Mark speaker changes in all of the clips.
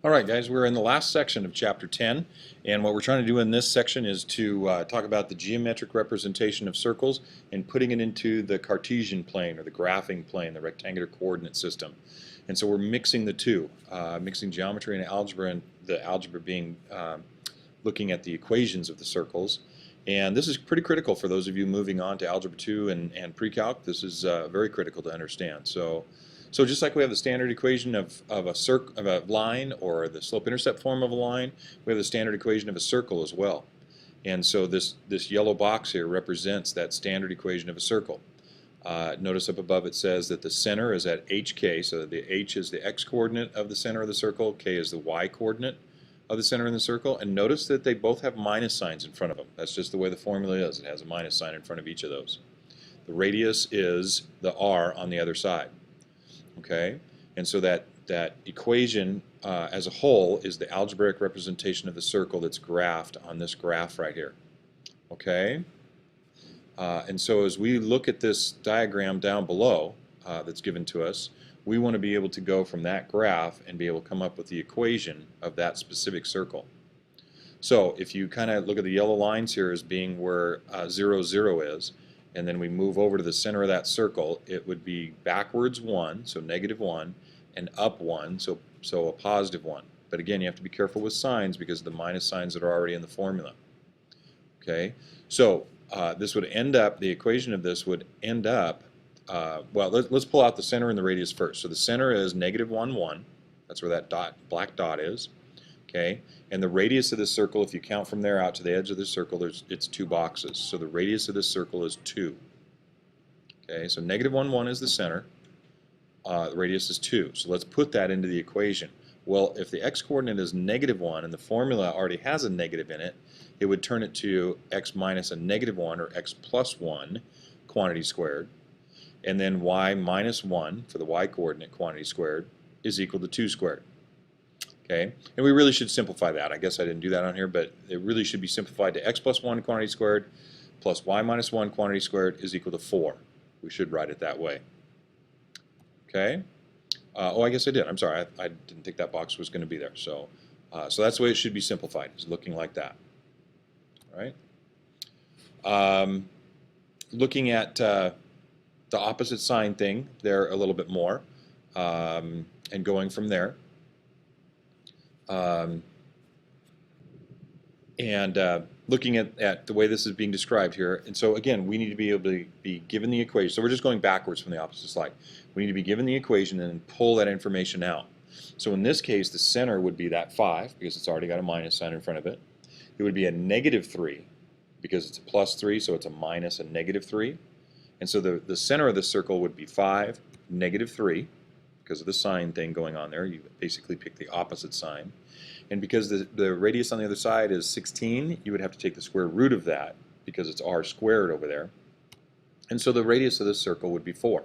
Speaker 1: All right, guys, we're in the last section of Chapter 10, and what we're trying to do in this section is to talk about the geometric representation of circles and putting it into the Cartesian plane or the graphing plane, the rectangular coordinate system. And so we're mixing the two, mixing geometry and algebra, and the algebra being looking at the equations of the circles. And this is pretty critical for those of you moving on to Algebra 2 and Pre-Calc. This is very critical to understand. So just like we have the standard equation of a line, or the slope-intercept form of a line, we have the standard equation of a circle as well. And so this yellow box here represents that standard equation of a circle. Notice up above it says that the center is at hk, so the h is the x-coordinate of the center of the circle, k is the y-coordinate of the center of the circle, and notice that they both have minus signs in front of them. That's just the way the formula is. It has a minus sign in front of each of those. The radius is the r on the other side. Okay, and so that equation as a whole is the algebraic representation of the circle that's graphed on this graph right here. Okay, and so as we look at this diagram down below that's given to us, we want to be able to go from that graph and be able to come up with the equation of that specific circle. So if you kind of look at the yellow lines here as being where 0, 0 is, and then we move over to the center of that circle, it would be backwards 1, so negative 1, and up 1, so a positive 1. But again, you have to be careful with signs because of the minus signs that are already in the formula. Okay, so this would end up, the equation of this would end up, well, let's pull out the center and the radius first. So the center is negative 1, 1. That's where that black dot is. Okay, and the radius of this circle, if you count from there out to the edge of the circle, it's 2 boxes. So the radius of this circle is 2. Okay, so negative 1, 1 is the center. The radius is 2. So let's put that into the equation. Well, if the x-coordinate is negative 1 and the formula already has a negative in it, it would turn it to x minus a negative 1 or x plus 1 quantity squared. And then y minus 1 for the y-coordinate quantity squared is equal to 2 squared. Okay, and we really should simplify that. I guess I didn't do that on here, but it really should be simplified to x plus 1 quantity squared plus y minus 1 quantity squared is equal to 4. We should write it that way. Okay. Oh, I guess I did. I'm sorry. I didn't think that box was going to be there. So that's the way it should be simplified. It's looking like that. All right. Looking at the opposite sign thing there a little bit more, and going from there. Looking at the way this is being described here, and so again, we need to be able to be given the equation. So we're just going backwards from the opposite slide. We need to be given the equation and then pull that information out. So in this case, the center would be that 5 because it's already got a minus sign in front of it. It would be a negative 3 because it's a plus 3, so it's a minus a negative 3. And so the center of the circle would be 5, negative 3. Because of the sign thing going on there, you basically pick the opposite sign. And because the radius on the other side is 16, you would have to take the square root of that because it's r squared over there. And so the radius of this circle would be 4.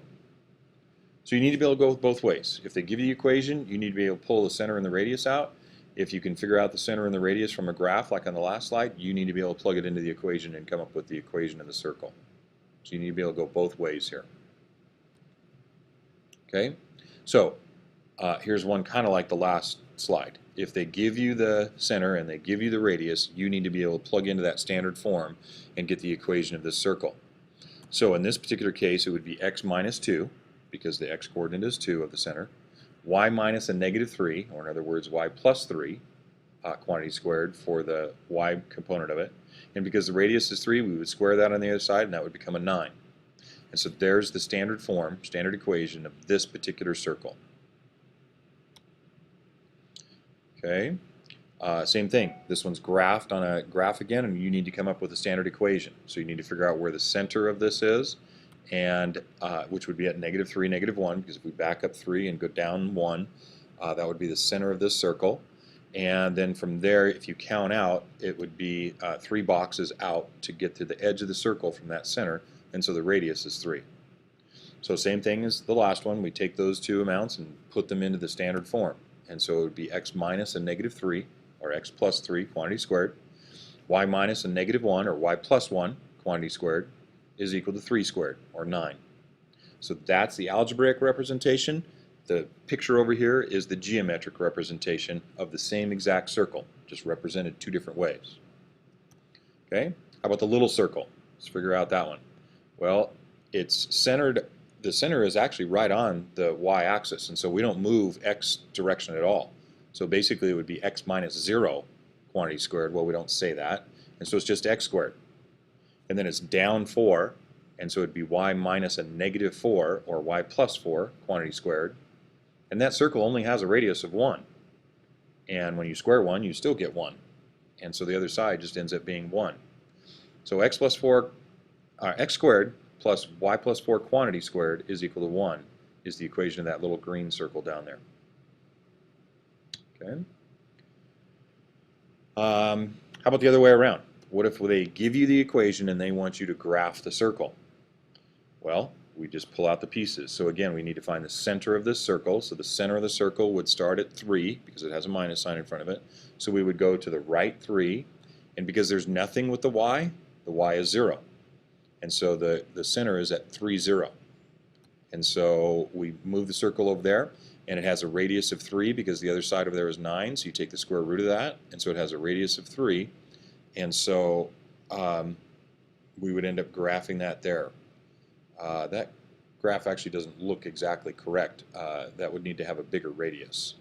Speaker 1: So you need to be able to go both ways. If they give you the equation, you need to be able to pull the center and the radius out. If you can figure out the center and the radius from a graph like on the last slide, you need to be able to plug it into the equation and come up with the equation of the circle. So you need to be able to go both ways here. Okay? So here's one kind of like the last slide. If they give you the center and they give you the radius, you need to be able to plug into that standard form and get the equation of this circle. So in this particular case, it would be x minus 2, because the x-coordinate is 2 of the center, y minus a negative 3, or in other words, y plus 3, quantity squared for the y component of it. And because the radius is 3, we would square that on the other side, and that would become a 9. And so there's the standard form, standard equation of this particular circle. Okay, same thing. This one's graphed on a graph again, and you need to come up with a standard equation. So you need to figure out where the center of this is, and which would be at negative 3, negative 1, because if we back up 3 and go down 1, that would be the center of this circle. And then from there, if you count out, it would be 3 boxes out to get to the edge of the circle from that center. And so the radius is 3. So same thing as the last one. We take those two amounts and put them into the standard form. And so it would be x minus a negative 3, or x plus 3, quantity squared. Y minus a negative 1, or y plus 1, quantity squared, is equal to 3 squared, or 9. So that's the algebraic representation. The picture over here is the geometric representation of the same exact circle, just represented two different ways. Okay, how about the little circle? Let's figure out that one. Well, it's centered, the center is actually right on the y-axis, and so we don't move x direction at all. So basically it would be x minus 0 quantity squared. Well, we don't say that, and so it's just x squared. And then it's down 4, and so it'd be y minus a negative 4, or y plus 4 quantity squared. And that circle only has a radius of 1. And when you square 1, you still get 1. And so the other side just ends up being 1. So x squared plus y plus 4 quantity squared is equal to 1 is the equation of that little green circle down there. Okay. How about the other way around? What if they give you the equation and they want you to graph the circle? Well, we just pull out the pieces. So again, we need to find the center of this circle. So the center of the circle would start at 3 because it has a minus sign in front of it. So we would go to the right 3, and because there's nothing with the y is 0. And so the center is at 3, 0. And so we move the circle over there, and it has a radius of 3 because the other side over there is 9, so you take the square root of that, and so it has a radius of 3. And so we would end up graphing that there. That graph actually doesn't look exactly correct. That would need to have a bigger radius.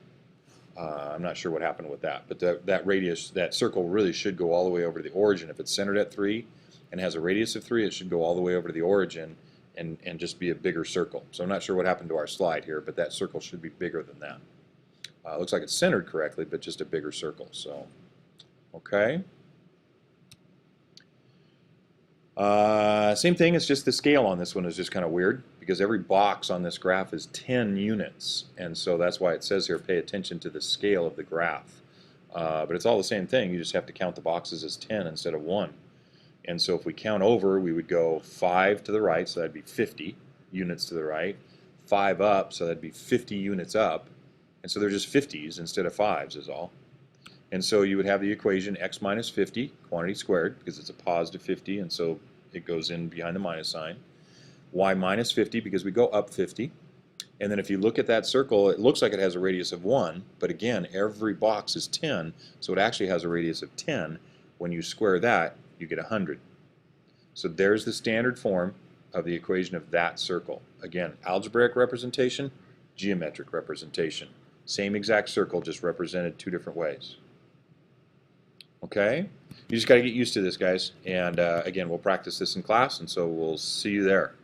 Speaker 1: I'm not sure what happened with that, but that radius, that circle really should go all the way over to the origin. If it's centered at 3 and has a radius of 3, it should go all the way over to the origin and just be a bigger circle. So I'm not sure what happened to our slide here, but that circle should be bigger than that. Looks like it's centered correctly, but just a bigger circle. So, okay. Same thing, it's just the scale on this one is just kind of weird because every box on this graph is 10 units, and so that's why it says here pay attention to the scale of the graph. But it's all the same thing, you just have to count the boxes as 10 instead of 1. And so if we count over, we would go 5 to the right, so that'd be 50 units to the right, 5 up, so that'd be 50 units up, and so they're just 50s instead of 5s is all. And so you would have the equation x minus 50 quantity squared, because it's a positive 50, and so it goes in behind the minus sign. Y minus 50, because we go up 50. And then if you look at that circle, it looks like it has a radius of 1, but again, every box is 10, so it actually has a radius of 10. When you square that, you get 100. So there's the standard form of the equation of that circle. Again, algebraic representation, geometric representation. Same exact circle, just represented two different ways. Okay? You just got to get used to this, guys. And again, we'll practice this in class, and so we'll see you there.